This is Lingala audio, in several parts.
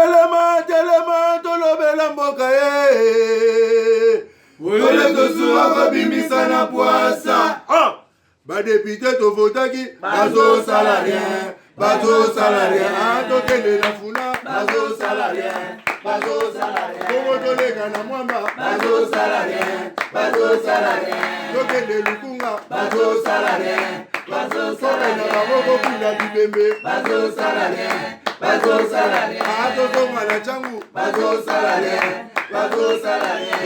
Telema, tolobela mboka ye. Wole tosura babimisa na poasa. Ba député to votaki, bazo salarien. Bazo salarien, tokele la funa. Bazo salarien, bazo salarien. Komo tolega na mwamba. Bazo salarien, bazo salarien. Tokele lukunga. Bazo salarien, bazo salarien. Na baboko kula bibembe. Bazo salarien, bazo salarien. Ato mala changu. Bazo salarien, bazo salarien.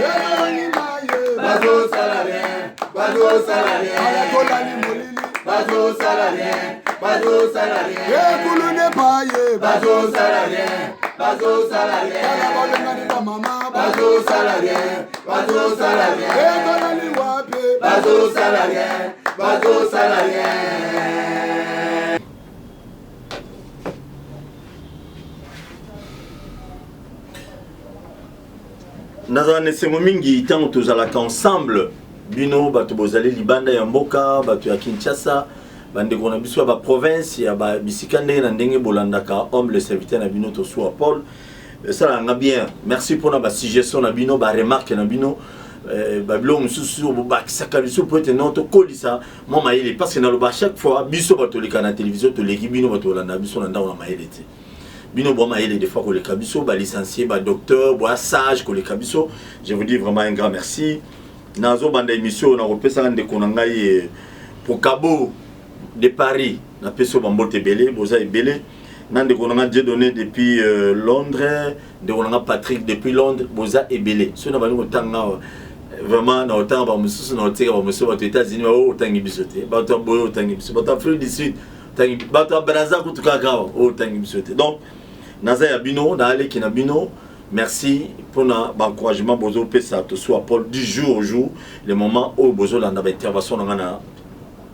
Bazo salarien, bazo salarien. Ayatola ni molili. Bazo salarien, bazo salarien. Ekulu ne paye. Bazo salarien, bazo salarien. Kalabalenga ni mama. Bazo salarien, bazo salarien. Etola ni wapi. Bazo salarien, bazo salarien. Nazane sengo mingi tango tozalaka ensemble bino bato bozali libanda ya mboka bato ya Kinshasa bandeko na biso ba province ya ba bisika ndenge na ndenge bolandaka homme le serviteur na bino to soit Paul ça nga bien merci pour na suggestion na bino ba remarque na bino babilo mususu ba kisaka biso peut être non to kolisa moi maile parce que na loba chaque fois biso bato leka na télévision to leki bino bato landa biso na ndao na maile te bino boma ele des fois ko le kabiso ba licencié ba docteur ba sage ko le kabiso je vous dis vraiment un grand merci nazo banda émission na repesa ndé konangai pour Cabo de Paris na peso bambote belé boza ebelé nande konanga Dieu donné depuis Londres de konanga Patrick depuis Londres boza ebelé so na bani ko tanga vraiment na otanga ba mususu na oteka ba mususu ba États-Unis ba otangi bisoté ba to boyo otangi biso ba Afrique du Sud tangi ba to Brazza ko tuka ka otangi bisoté donc Naza ya bino, na ale kina bino, merci pour l'encouragement bozo pesa to soit Paul du jour au jour, le moment où bozo landa ba intervention na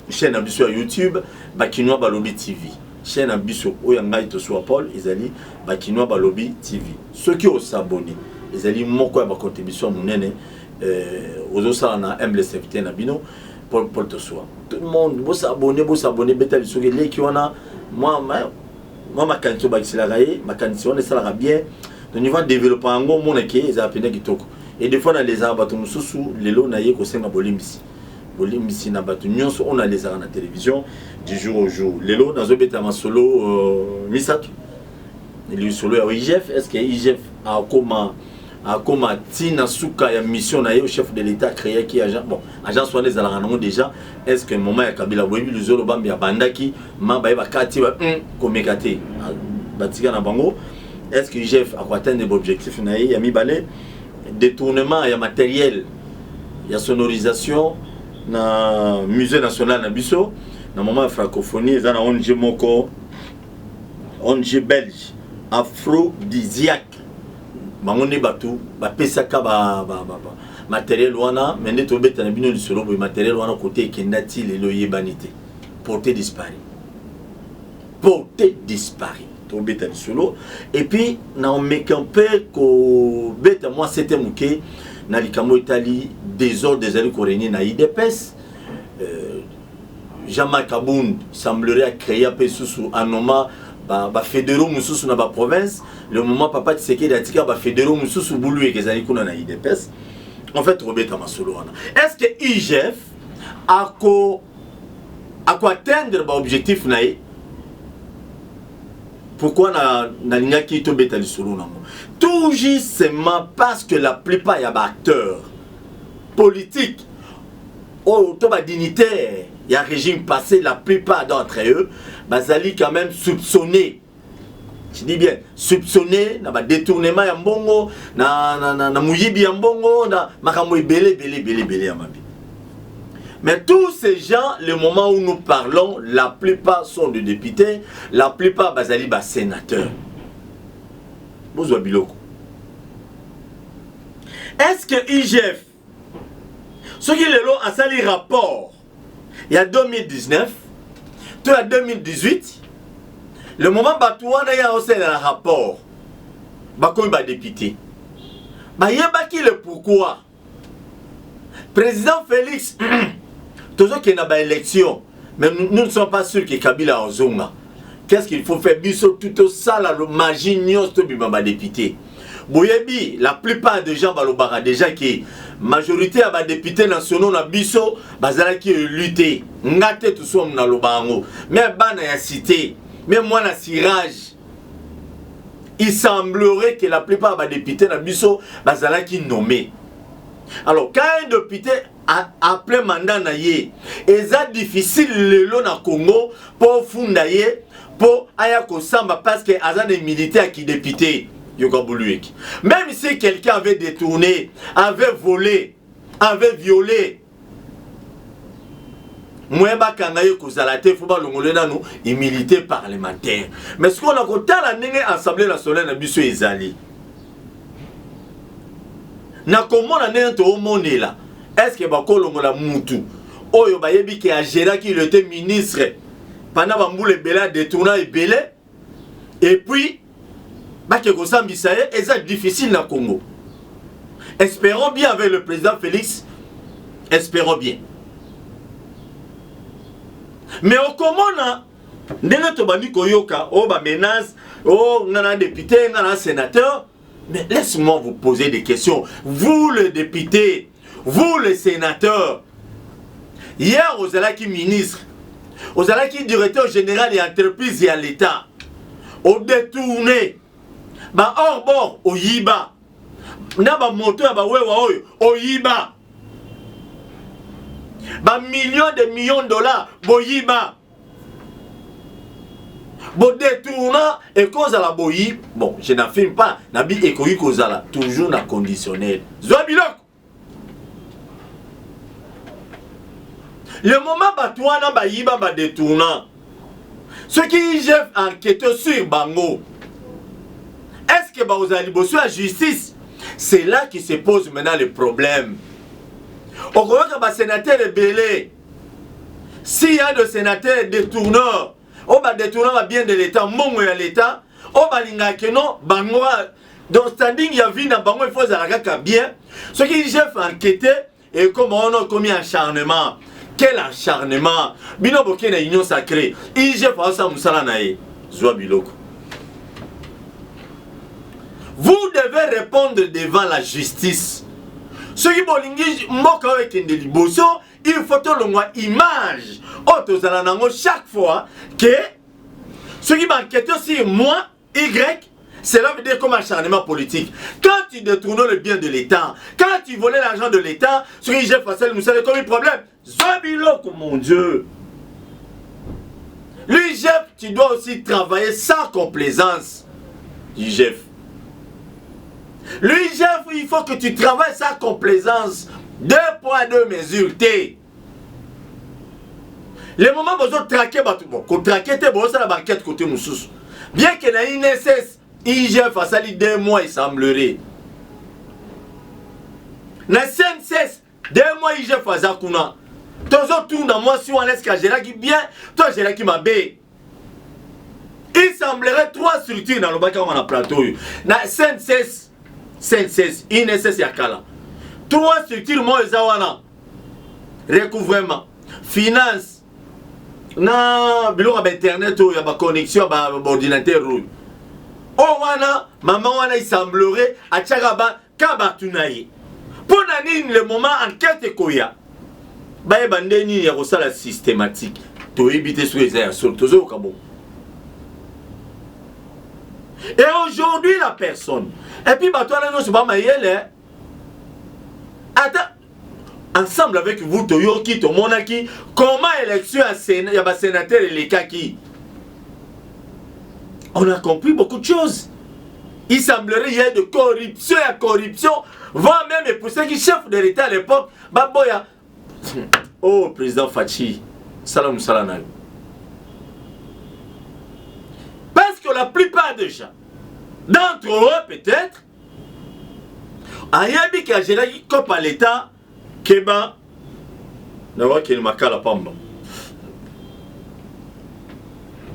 chaîne abiso à YouTube, Bakinwa Balobi TV. Chaîne abiso o yangai to soit Paul, ezali Bakinwa Balobi TV. Ceux qui ont s'abonné, ezali moko ya ba contribution munene ozo sala na humble serviteur na bino Paul to soit. Tout le monde bo s'abonner beta biso ke leki wana moi ma candidature bakiselaga ma candidature on est bien au niveau développement ngo mona ke eza apena kitoko et des fois na les abato mususu lelo na ye ko senga bolimbisi na bato nyonso on a les na la télévision du jour au jour lelo nazo beta ma solo misatu le solo ya IGF est-ce que IGF a comment tina suka ya mission na ye au chef de l'état créé qui agent bon agent soigné za la déjà est-ce que moment ya Kabila boyebi le zolo bambi ya bandaki ma ba kati ba komekate batika na bango est-ce que IGF a atteindre l'objectif na ye ya mibale détournement ya matériel ya sonorisation na musée national na biso na moment ya francophonie eza na ONG moko ONG belge aphrodisiaque bangonde batu ba pesaka ba matériel wana mais to beta na bino lisolo bo matériel wana côté kendati lelo yebanité porté disparu to beta lisolo et puis na on mekampe ko beta moi c'était muke na likamo Italie désordre des années coréniens na IDPS Jean-Marc Abound semblerait créer un peu sous anoma ba fédéraux mususu na ba province le moment papa Tshisekedi atika ba fédéraux mususu bulu ekezali kuna na IDPS en fait Robert Masolo wana est-ce que IGF a atteindre ba objectif na ye pourquoi na lingaki to beta lisolo na mo tout justement parce que la plupart ya ba acteurs politiques ou to ba dignitaires il y a un régime passé, la plupart d'entre eux, bazali quand même soupçonnés. Je dis bien, soupçonnés, na détournement ya mbongo, na muyibi ya mbongo, na makambo belé ya mabi. Mais tous ces gens, le moment où nous parlons, la plupart sont des députés, la plupart bazali ba sénateurs. Bozwa biloko. Est-ce que IGF, ce qui est là, a sali rapport il y a 2019, tout à 2018, le moment Batouana y a aussi un rapport, Bakoui va député. Bah y a qui le pourquoi. Président Félix, toujours qu'il y a une élection, mais nous ne sommes pas sûrs que Kabila a Ozonga. qu'est-ce qu'il faut faire? Biso tout ça, la magie, nyos, to bimaba député. Boyebi, la plupart des gens balobara déjà qui majorité à députés nationaux na biso bazala qui lutter ngate tout soit na lobango mais bana ya cité mais moi na sirage il semblerait que la plupart des députés na biso bazala qui nommé. Alors quand un député a appelé mandat na ye c'est difficile lelo na Congo pour funda ye pour aya ko samba parce que azan des militaires qui député. Même si quelqu'un avait détourné, avait volé, avait violé, moi immunité parlementaire. Mais ce qu'on a côté la Assemblée nationale na biso ezali. Na comment la nene to monde là. Est-ce que bakolo la mutu oyo bayebi ki a géré qui était ministre pendant bamboule bela détourné et belé et puis c'est difficile dans le Congo. Espérons bien avec le président Félix. Espérons bien. Mais au comment menace, député, sénateur. Mais laisse-moi vous poser des questions. Vous le député, vous le sénateur. Hier, vous allez qui ministre, vous allez qui directeur général et entreprise et à l'État. Au détourné. Ba hors bord au yiba na ba moto ya ba wewa oyo au yiba ba millions de dollars bo yiba bo détourna et cause à la boyi bon je n'affirme pas nabi ekoyi cause à la toujours na conditionnel zobilok le moment ba toi na ba yiba ba détourna ce qui j'ai enquêté sur bango. Est-ce que vous allez bosser la justice? C'est là qui se pose maintenant le problème. On voit que le sénateur est belé. S'il y a des sénateurs détourneurs, on va détourner bien de l'État, mon et l'État, on va l'ingaquer non, bangoa. Dans standing, il y a vu dans bango, il faut que bien. Ce qui j'ai fait enquêter, et comment on a commis un acharnement. Quel acharnement? Bino boké na union sacrée. Il j'ai fait ça, moussala nae. Zoa biloko. Vous devez répondre devant la justice. Ce qui bolingi moka avec Ndeliboso, il faut que l'on image. Chaque fois que ce qui m'inquiète aussi, moi, Y, cela veut dire comme acharnement politique. Quand tu détournes le bien de l'État, quand tu volais l'argent de l'État, ce qui j'ai facile, nous savons comme un problème. Zobiloko, mon Dieu. L'UGF, tu dois aussi travailler sans complaisance. UGF. L'UGF, il faut que tu travailles sans complaisance. 2 poids, 2 mesures. Le moment où vous traquez, vous traquez, vous avez la banquette côté Moussous. Bien que dans l'INSS, IGF a sali 2 mois, il semblerait. Dans le CNSS, 2 mois, IGF a zakuna. Toujours tout dans moi, si on laisse qu'à gérer qui bien, toi gérer qui m'a bé. Il semblerait 3 structures dans le bac on a plateau. Dans CNSS, INSS Yakala. 3 structures, moi, Zawana. Recouvrement, finance, na bureau internet, il y a ma connexion, mon ordinateur. Oh, wana, maman, wana, il semblerait, à Tchagaba, Kabatunaye. Pour le moment, enquête koya. Baye bandeni ya la systématique. To éviter sur les airs, sur tous au Gabon. Et aujourd'hui, la personne. Et puis, bah, toi, là, non, c'est pas maïel, attends. Ensemble avec vous, Toyoki, Tomonaki, comment élection à Sénat, il y a des sénateurs et les Kaki. On a compris beaucoup de choses. Il semblerait qu'il y ait de corruption à corruption, voire même pour ceux qui chef de l'État à l'époque, Baboya. Oh, président Fachi, salam salam. Parce que la plupart des gens, d'entre eux peut-être, Ayabi qui a géré comme à l'État, Keba, n'a qu'il m'a la pamba.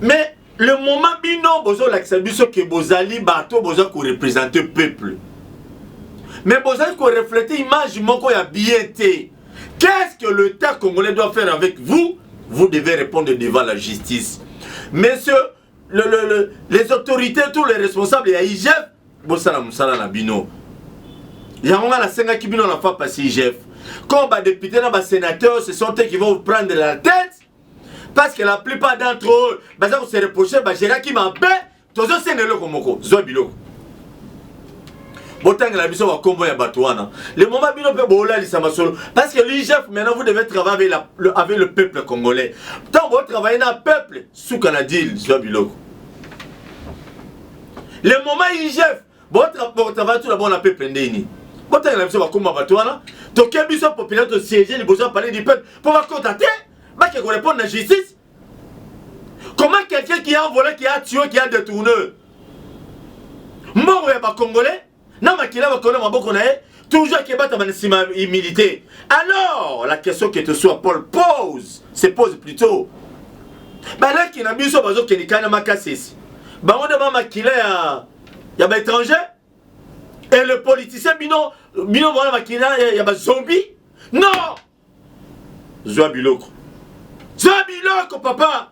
Mais le moment bino bozo l'accès que bozali bateau bozo qu'on représente le peuple. Mais bozali qu'on reflète image moko ya bien été. Qu'est-ce que l'État congolais doit faire avec vous? Vous devez répondre devant la justice. Monsieur les autorités, tous les responsables et IGF, Bossala Moussala Nabino. Yangonga la senga qui bino la fa passer IGF. Comme les députés et les sénateurs, ce sont eux qui vont vous prendre la tête. Parce que la plupart d'entre eux, ils vont se reprocher, Gérard qui m'a paix, tous eux c'est le komoko, Zoabilo. Botang la biso wa kombo ya batouana. Le moment bino pe bola li samasolo. Parce que l'IGF, maintenant vous devez travailler avec le peuple congolais. Tant vous travaillez dans le peuple, sous Canadil, Zoabilo. Le moment IGF, vous travaillez tout d'abord dans le peuple ndeni. Botang la biso wa kombo ya batouana. Donc il y a populaire de siéger, les besoins de parler du peuple pour va contacter, qui répondre à la justice. Comment quelqu'un qui a envolé, qui a tué, qui a détourné, mort et congolais, non mais qui a toujours qui bat militaire. Alors la question que te soit Paul se pose plutôt. Là qui n'a mis sur bazo qui n'est qu'un makassis. On demande qu'il y a étranger. Et le politicien bino voilà makina il y a des zombies. Non. Zoabiloko papa.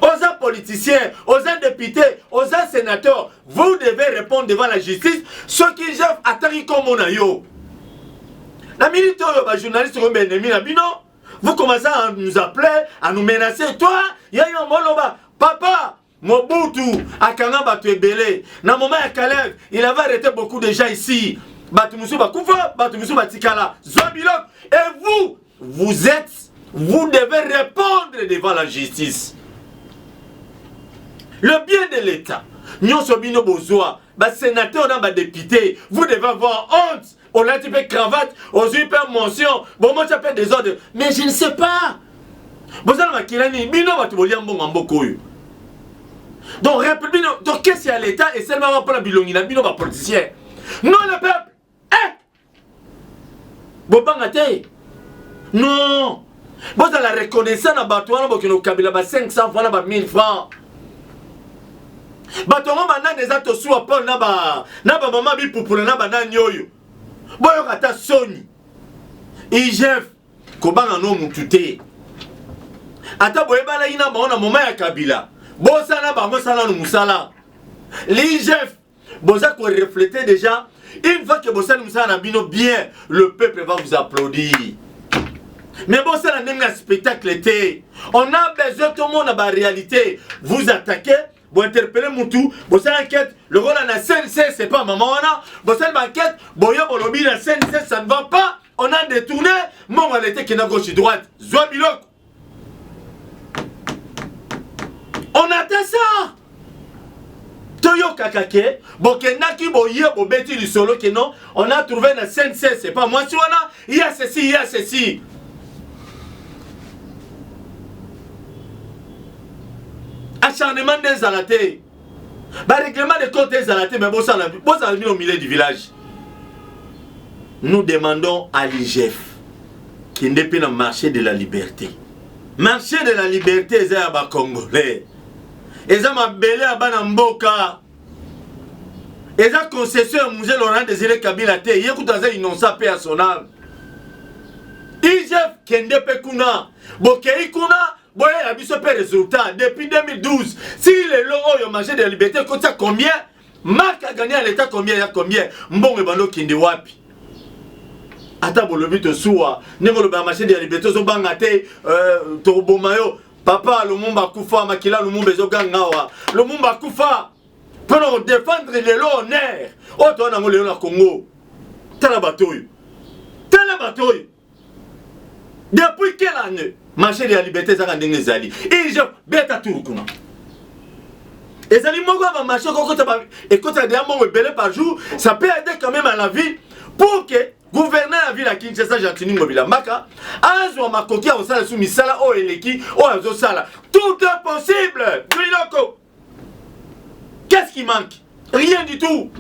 Aux politiciens, aux députés, aux sénateurs, vous devez répondre devant la justice ce qui gèrent attari comme on a yo. La militaire, les journalistes, vous commencez à nous appeler, à nous menacer. Toi, il y a eu un moloba. Papa, Mobutu, Akanga Batuebele, na moment à Calais, il avait arrêté beaucoup de gens ici. Batumusu Bakoufa, Batumusu Batikala, Zobilok. Et vous devez répondre devant la justice. Le bien de l'État, nous sommes besoin, sénateur, député, vous devez avoir honte. On a un petit peu cravate, on a une peu mention, bon, moi j'appelle des ordres, mais je ne sais pas. Vous avez un bino, donc, donc qu'est-ce qu'il y a l'État et seulement pour la bilongi, la bino, politicien. Non, le peuple, non. Vous avez la reconnaissance dans Batouana, vous avez 500 francs, 1000 francs. Batongo maintenant des actes soit Paul naba maman bi pour naba nanyoyo. Boyo kata soni. IGF kobanga no mutute. Ata boyebala ina baona moma ya Kabila. Bosa na bango sala no musala. L'IGF bosa ko refléter déjà une fois que bosa no musala na bino bien, le peuple va vous applaudir. Mais bosa na nenga spectacle était. On a besoin tout le monde à la réalité. Vous attaquez. Vous interpellez Moutou, vous avez enquête, le rôle de la CNC, c'est pas maman, vous avez une enquête, vous avez un lobby, la CNC, ça ne va pas, on a détourné, mon on était qui est à gauche et droite, Zoabilok. On attend ça. Toyo Kakake, Bokenaki, Boye, Bobeti du solo, que non, on a trouvé la CNC, c'est pas moi, si on a, il y a ceci, il y a ceci. Acharnement des alatés. Règlement de compte des alatés, mais vous avez au milieu du village. Nous demandons à l'IGF qui n'est pas dans le marché de la liberté. Marché de la liberté, c'est à Congolais. Et ça m'a belé à Banamboka. Et ça concession Mouze Laurent Désiré Kabila. Il y a un innocent paix à son âme. IGF qui n'est pas kuna. Bokei kuna. Boye a vu ce résultat depuis 2012. Si les lots ont marché de la liberté, ça combien? Marc a gagné à l'État combien? Il y a combien? Mbong et Bano Kindewapi. Attends, le but de soua. N'est-ce pas le marché de la liberté? Zobangate, Tobomayo. Papa, le monde va koufa. Makila, le monde va gangawa. Le monde va koufa. Pour nous défendre les lots en air. Oh, toi, on a le Congo. T'as bataille. Depuis quelle année? Marché de la liberté, ça a été zali. Et je bêta tout le monde. Et zali mogo va marcher et quand tu as des amours belé par jour, ça peut aider quand même à la ville pour que gouverner la ville à Kinshasa, Jantini Mobila Maka, Azwa Makoki a osala sous misala o eleki o azosala. Tout est possible. Griloko. Qu'est-ce qui manque? Rien du tout.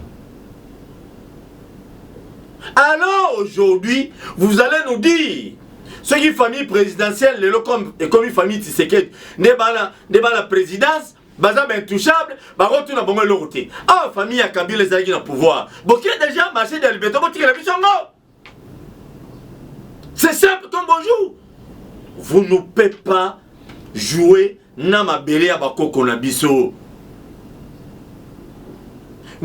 Alors aujourd'hui, vous allez nous dire ceux qui famille présidentielle, comme une famille Tshisekedi, n'est pas la présidence, baza intouchable, bah retourne à bon côté. Ah, famille à Kabila les alliés dans le pouvoir. Bon, qui est déjà marché de la liberté, bon, la mission. C'est simple comme bonjour. Vous ne pouvez pas jouer na mabélé à Bako Konabiso.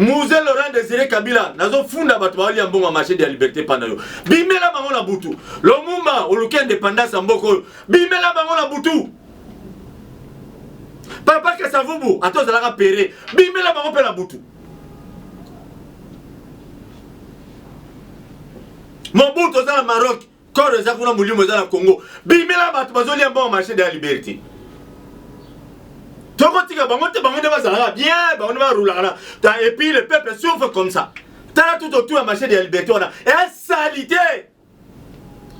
Mouzé Laurent Désiré Kabila nazo funda bato bali mbongo marché de la liberté panayo bimela bango na butu Lumumba oluki indépendance mboko bimela bango na butu Papa Kasavubu atozalaka péré bimela bango pe na butu Mobutu ozala Maroc corps eza kuna mulimo eza na Congo bimela bato bazoli mbongo marché de la liberté Tokotika bango te bango ne bazalaka bien bango ne barulaka et puis le peuple souffre comme ça tala tout autour ya marché de la liberté wana et salité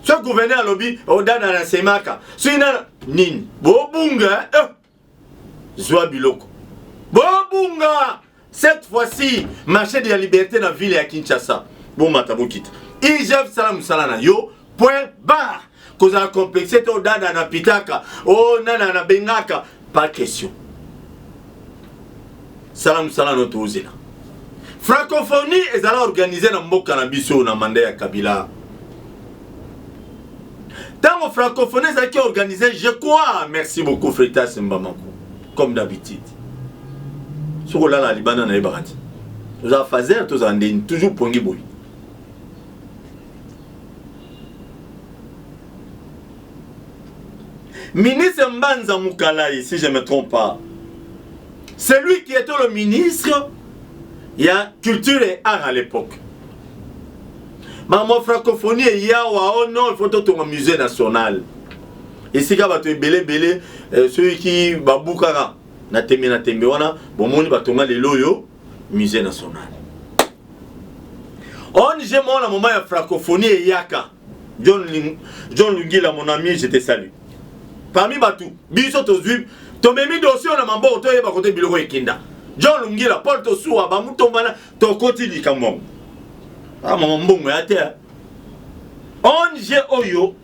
ce gouverneur lobby odana na semaka sina nini bobunga Zwa Biloko bobunga cette fois-ci marché de la liberté na ville ya Kinshasa bon matabokita IGF salam salana yo point barre cause la complexité odana na pitaka o nana na bengaka pas question Salam salano tozela. Francophonie est organisée dans mboka na biso na manda ya Kabila. Tant que francophonie est organisée, je crois, merci beaucoup Freitas Mbamako, comme d'habitude. Sur la Libana na Ibarati. Nous avons fait tous en ligne, toujours pongi boy. Ministre Mbanza Moukalai, si je ne me trompe pas. C'est lui qui était le ministre, il y a culture et art à l'époque. Maman francophonie, il y a oh non, il faut tout un musée national. Ici, il y a ceux qui babukara, na tembe wana, bon moni batonga le loyo, musée national. On j'ai mon moment de francophonie et yaka. John Lungila, mon ami, je te salue. Parmi batou, biso tozui. Tomemi dossier na mambo otoye ba kote biloko ekinda. John Lungila Paul Tosuwa ba mutombana to koti likambo. Ah mbongo ya te. Onje oyo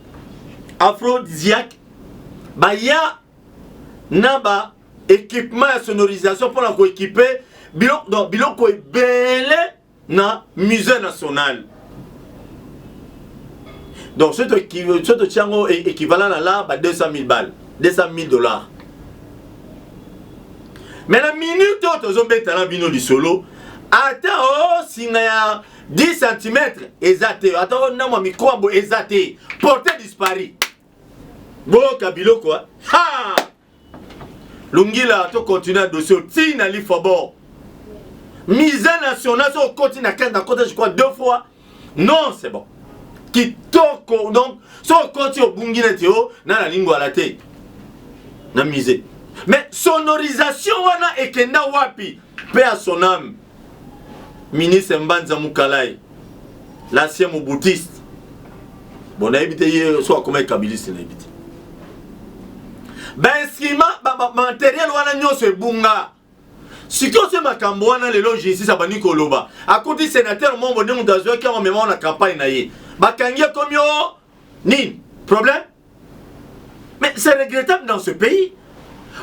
aphrodisiaque ba ya na ba équipement de sonorisation pour la coéquiper biloko ebele na musée national. Donc ce tiango est équivalent à là ba 200 000 balles, 200 000 $. Mais la minute où tu as un bino du solo, attends, si tu as 10 cm, exacté, attends, on a un micro exacté, porté disparu. Bon, Kabilo quoi? Ha! Lungila, tu continues à dossier, tu n'as pas fort. Mise nationale, tu continues à côté, je crois, 2 fois. Non, c'est bon. Qui toko, donc, si on continue au Bunginetio, dans la ligne à la tête. Na mise. Mais sonorisation wana ekenda wapi paix à son âme ministre Mbanza Moukalai l'ancien moboutiste bon a habité soit comme kabiliste na habité ben instrument matériel wana nyoso ebunga siko se makambo wana lelo ici ça bani koloba à côté sénateur mon bonne mudazwa qui en même na campagne na ye bakangi comme yo ni problème mais c'est regrettable dans ce pays.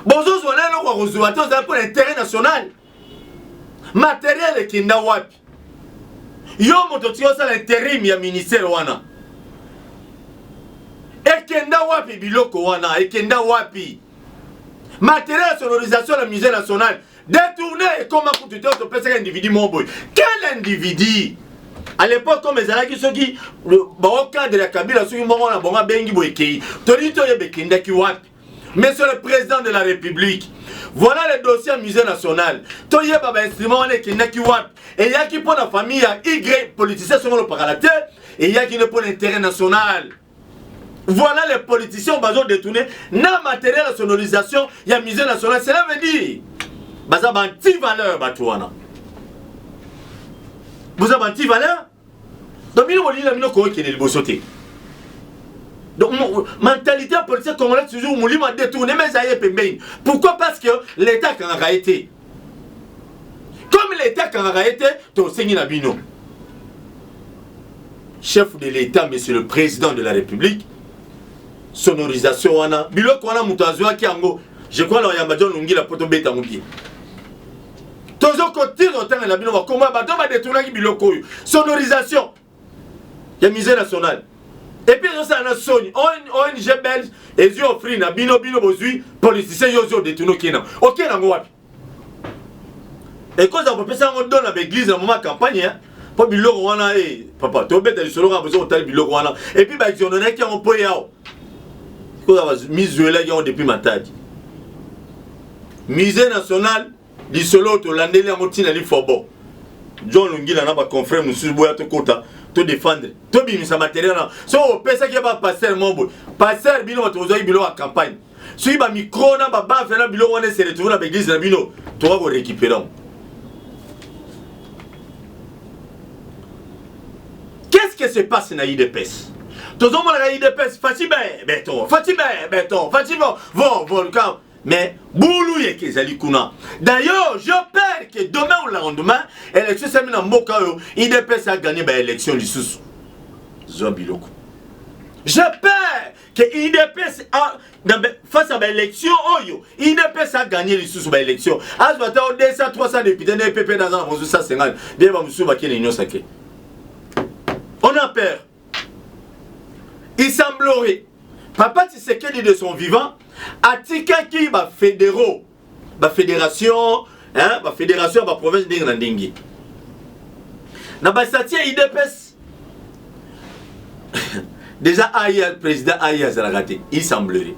Bonjour, on est pour l'intérêt national. Matériel est kinda wapi. Yo mototio ça l'intérim ya ministère wana. Et kenda wapi biloko wana, et kenda wapi. Matériel de sonorisation la musée national. Détourné et comment tu te peux un individu mon boy. Quel individu? À l'époque comme les alaki ceux qui au cadre de la Kabila ceux qui m'ont la bonga bengi boykei. Toni to yebe kenda ki wapi. Monsieur le président de la République, voilà le dossier musée national. Toye baba instrument qui n'a qui wat et il y a qui pour la famille Y politiciens sont le paralateur et il y a qui ne pour l'intérêt national. Voilà les politiciens bazo détourner na matériel de sonorisation, il y a musée national, cela veut dire baza banti valeur batouana. Vous avez banti valeur? Donc il y a ko qui est le bosoté. Donc, mentalité politique congolaise toujours moulima détourné, mais ça y est pembé. Pourquoi? Parce que l'État a été. Comme l'État a été, ton Seigneur Nabino, chef de l'État, monsieur le président de la République, sonorisation, wana, biloko wana mutazwa ki ango, je crois qu'il y a John Lungila poto beta moubi. Tozo côté autant la bino va comment bato va détourner ki biloko sonorisation. Il y a musée national. Et puis ça na soni ONG belge et ils offrent na bino bozui politiciens yo détourner kina. OK na ngwapi. Et quand on peut ça on donne avec l'église dans le moment campagne hein. Pas biloko wana papa to beta solo ka besoin de biloko wana et puis ba exonérer qui on peut yao. Ko va mise là qui on depuis matadi. Musée national du solo to landeli a motina li fobo. John Lungila na ba confrère monsieur boya to kota to défendre. To bimisa matériel na. So pesa qui ba passer mombo. Passer bino to zo bilo a campagne. Si ba micro na ba ba fena bilo wana se retrouver na l'église na bino, to va récupérer. Qu'est-ce qui se passe dans l'IDPS? Tout le monde a l'IDPS, Fatibé, béton, volcan. Mais, boulou yé kezali kuna. D'ailleurs, je perds que demain ou le lendemain, l'élection s'est mise en Moka, l'IDPS a gagné l'élection du sous. Zobiloko. Je perds que l'IDPS a, face à l'élection, l'IDPS a gagné les sous l'élection. À ce matin, 200, 300 députés, des PP dans un 150, bien, va me souvenir qu'il y a une sacrée. On a peur. Il semblerait, Papa Tshisekedi de son vivant, a tika qui va fédéraux, va fédération, hein, va fédération, va province d'Inglandingi. Na ba satia IDPS. Déjà le président Aya Zalagate, il semblerait.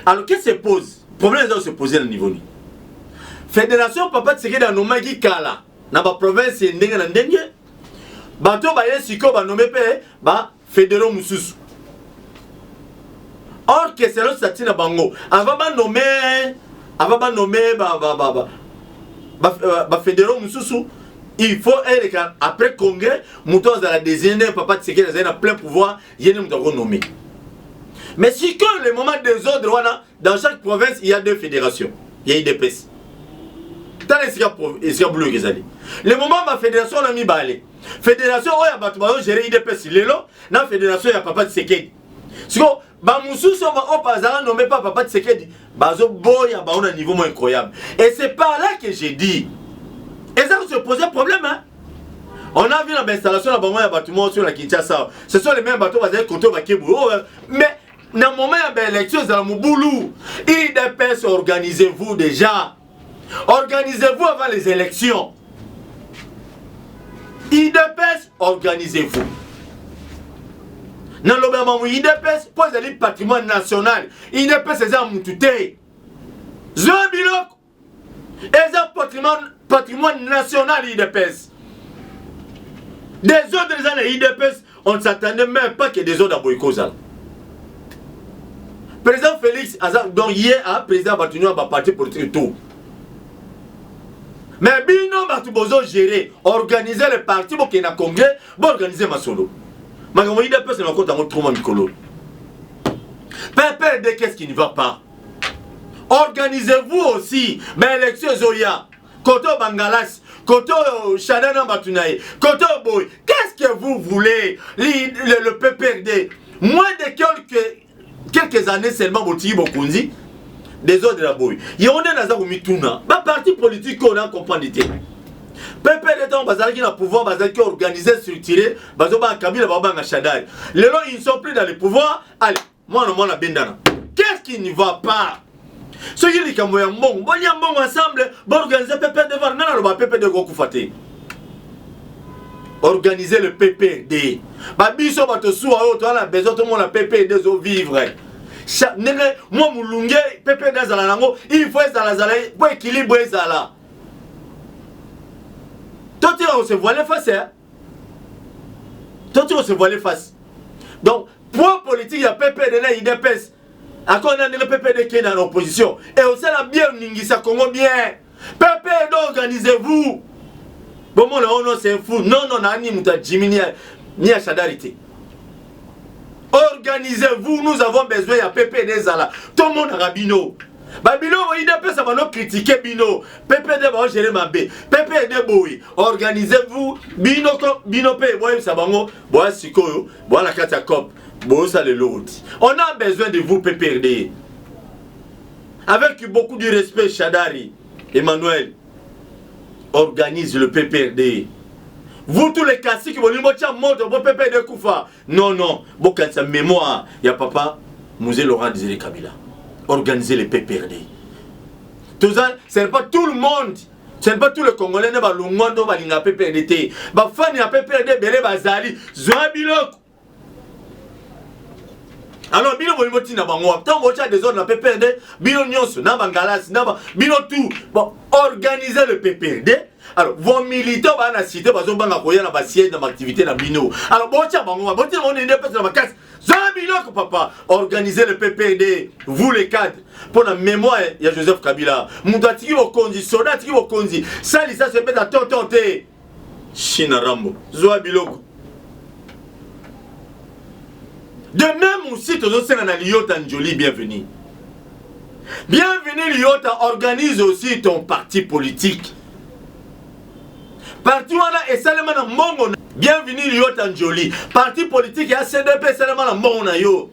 Alors qu'est-ce qui se pose? Problème se poser au niveau ni. Fédération Papa Tshisekedi a nommé qui kala, na ba province d'Inglandingi. Bato ba yesiko ba nommé pe ba fédéraux mususu. Or que c'est le statut na bango. Avant ba nommer ba fédéraux mususu, il faut après congrès, mouton za la désigner Papa Tshisekedi a plein pouvoir, yene mutako nommer. Mais si que le moment des ordres dans chaque province, il y a deux fédérations. Il y a IDPS. Tant est-ce bleu que ça dit. Le moment ma fédération a mis balé. Fédération oya batu ba gérer IDPS lelo na fédération ya Papa Tshisekedi. Siko ba mususu ba opazala nommé pas Papa Tshisekedi bazo boya ba on a un niveau moins incroyable. Et c'est par là que j'ai dit. Et ça se posait problème hein. On a vu l'installation dans le bâtiment sur la Kinshasa. Ce sont les mêmes bateaux basés contre Bakebu. Mais dans le moment de l'élection, dans le Mouboulou, IDPS, organisez-vous déjà. Organisez-vous avant les élections. IDPS, organisez-vous. Dans le moment où IDPS, pose le patrimoine national. IDPS, c'est un moutouté. Zobilok. Et c'est un patrimoine national IDPS. Des autres années IDPS, on ne s'attendait même pas que des autres à Boykozal. Président Félix, donc hier, président Batunou a parti politique tout. Mais Bino Batubozo gérer, organiser le parti pour qu'il y ait un congrès, pour organiser ma solo. Mais comme IDPS, c'est encore dans notre Mikolo. PPD, qu'est-ce qui ne va pas? Organisez-vous aussi, mais l'élection Zoya, Koto Bangalas, Koto Shadana Batunaï, Koto Boy, qu'est-ce que vous voulez? Le PPRD, moins de quelques années seulement, Boti Bokunzi, des autres de la Boy. Il y a un azar ou mituna, ma parti politique qu'on a compris. PPRD est un bazar qui a pouvoir, bazar qui est organisé, structuré, bazar qui a Kabila, bazar Shadai. Les gens, ils ne sont plus dans le pouvoir. Allez, moi, on a Bendana. Qu'est-ce qui ne va pas? Ceux qui disent bon ensemble, bon organiser PPD devant non PPD Gokufate. Organiser le PPD. Babiso batosu a on besoin tout le monde a PPD zo vivre. Moi mulunge PPD za lango, il faut za la pour équilibrer ça là. Toi tu on se voit les faces hein. Toi tu on se voit les faces. Donc pour politique il y a PPD là IDPS. À quoi on a le PPD qui est dans l'opposition. Et on sait la bien, Ningisa Congo bien. PPD, organisez-vous. Bon, mon non, c'est fou. Non, ni Mouta Jimmy, ni à Chadarité. Organisez-vous, nous avons besoin de PPD Zala. Tout le monde a Bino. Babino, il a ça va nous critiquer Bino. PPD va gérer ma B. PPD Boy. Organisez-vous. Bino P. Boy, ça va nous. Boy, Sikoyo. Boy, la carte à cop. On a besoin de vous, PPRD. Avec beaucoup de respect, Chadari, Emmanuel, organise le PPRD. Vous, tous les classiques, vous dites, votre PPRD Koufa. Non, vous avez sa mémoire. Il y a papa, Mouzé Laurent Désiré Kabila. Organisez le PPRD. Ce n'est pas tout le monde. Ce n'est pas tous les Congolais qui ont un PPRD. Les fans de PPRD, ils ont alors, bino bolimo tina bango. Tant que tu des autres na PPRD, bino nyonso, na bangalas, bino tout. Bon, organisez le PPRD. Alors, vos militants va na cité, bazo banga koya na basiège na activité na bino. Alors, bon tia bango, bon tia on est pas na bakas. Zabilo papa, organisez le PPRD, vous les cadres. Pour la mémoire, il y a Joseph Kabila. Moudatiki au konzi, sodatiki au konzi. Ça, ça se met à tontonté. China Rambo, Zoa Biloko. De même aussi, tous les gens Liota Njoli, bienvenue. Bienvenue Liota, organise aussi ton parti politique. Parti wana et seulement na mongo. Bienvenue Liota Njoli. Parti politique ya CDP seulement na mongo na yo.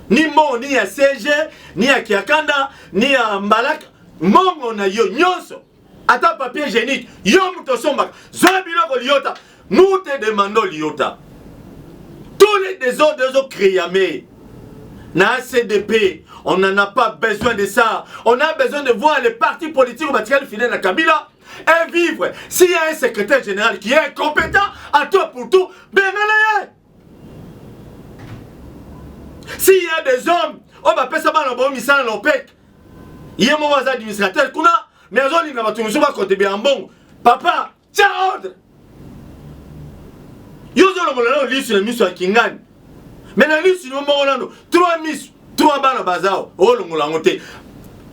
Ni mongo ni ya CG, ni ya Kiakanda, ni ya Mbalak, mongo na yo nyonso. Ata papier génique, yo muto somba. Zobiloko Liota, nous te demandons Liota. Tous les désordres créés na CDP, on n'en a pas besoin de ça. On a besoin de voir les partis politiques au matériel fidèle à Kabila et vivre. S'il y a un secrétaire général qui est incompétent, à toi pour tout, ben allez. S'il y a des hommes, on va passer par le bon misal l'OPEC. Il y a mon administrateur, mais on va tout le côté bien bon. Papa, tiens ordre. Yozo lo molano liste le miso akingani. Mais la liste no molano 3 miss, 3 bana bazao. Oh lo molango te.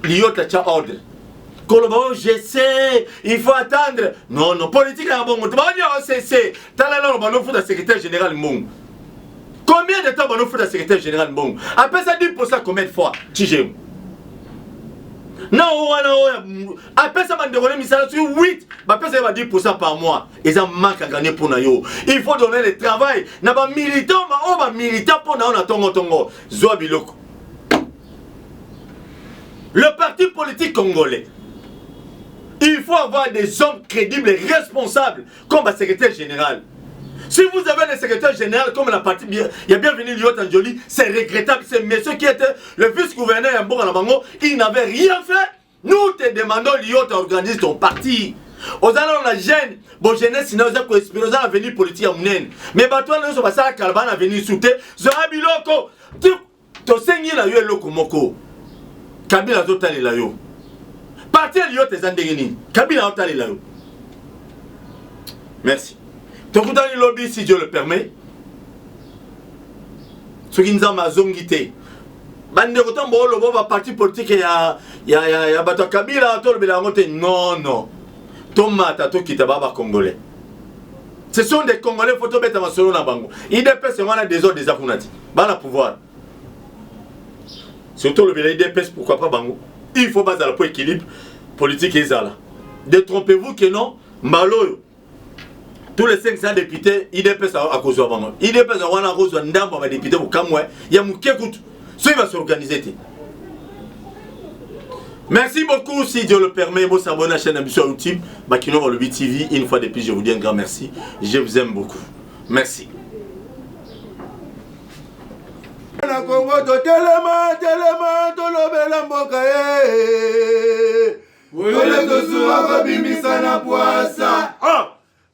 Liota cha ordre. Kolobao je sais, il faut attendre. Non non, politique na bongo. Tobani OCC. Tala lo bano futa secrétaire général Mbongo. Combien de temps bano futa secrétaire général Mbongo? Après ça 10% combien de fois? Tijem. Non, après ça, sur 8, après ça, 10% par mois. Et ça manque à gagner pour nous. Il faut donner le travail. Nous sommes militants, pour nous. Le parti politique congolais, il faut avoir des hommes crédibles et responsables comme le secrétaire général. Si vous avez le secrétaire général comme la partie, il y a bienvenu Liota Njoli, c'est regrettable. C'est monsieur qui était le vice-gouverneur à Mbongo, il n'avait rien fait. Nous te demandons Liota organise ton parti. Aux allons la jeune, bon jeunesse, sinon vous avez espéré à venir politique à Mounen. Mais toi, nous sommes à Kalban à venir souter. Zorabiloko, tu saignes la yo loko moko. Kabila zotali la yo. Parti Liota Zandegini. Kabila zotali la yo. Merci. Tokutani lobby si Dieu le permet. Ce qui nous a mazongité. Bande kotan bo lo ba parti politique ya bato Kabila to le belangote non. Tomata to kitaba congolais. Ce sont des Congolais photo beta masolo na bango. IDPS on a des autres des akunati. Bana pouvoir. Surtout le belay IDPS pourquoi pas bango. Il faut baser le équilibre politique et ça là. Détrompez-vous que non, Maloyo. Tous les 500 députés, IDPS à cause de Bango. IDPS a cause de Ndamba, les députés au Kamoué. Il y a Moukékout. Ça va s'organiser. Merci beaucoup, si Dieu le permet. Vous s'abonnez à la chaîne d'ambition YouTube. Bakino le BTV. Une fois de plus, je vous dis un grand merci. Je vous aime beaucoup. Merci.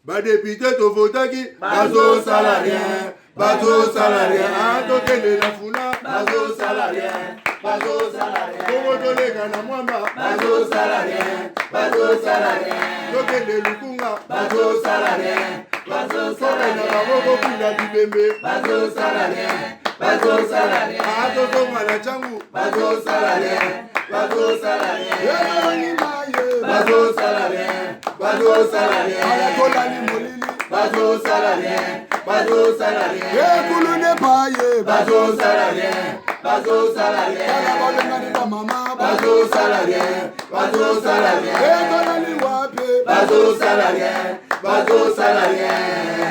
Badepite to votaki bazo salarien, bazo salarien, to tele la funa bazo salarien, bazo salarien. Komo to lega na mwamba bazo salarien, bazo salarien. To tele lukunga bazo salarien, bazo salarien. Na boko kula dibembe bazo salarien, bazo salarien. Ato to mala changu bazo salarien, bazo salarien. Bazo salarien, bazo salarien. Bazo salarien, bazo salarien. Kulune paye, bazo salarien, bazo salarien. Bazo salarien, bazo salarien. Bazo salarien, bazo salarien.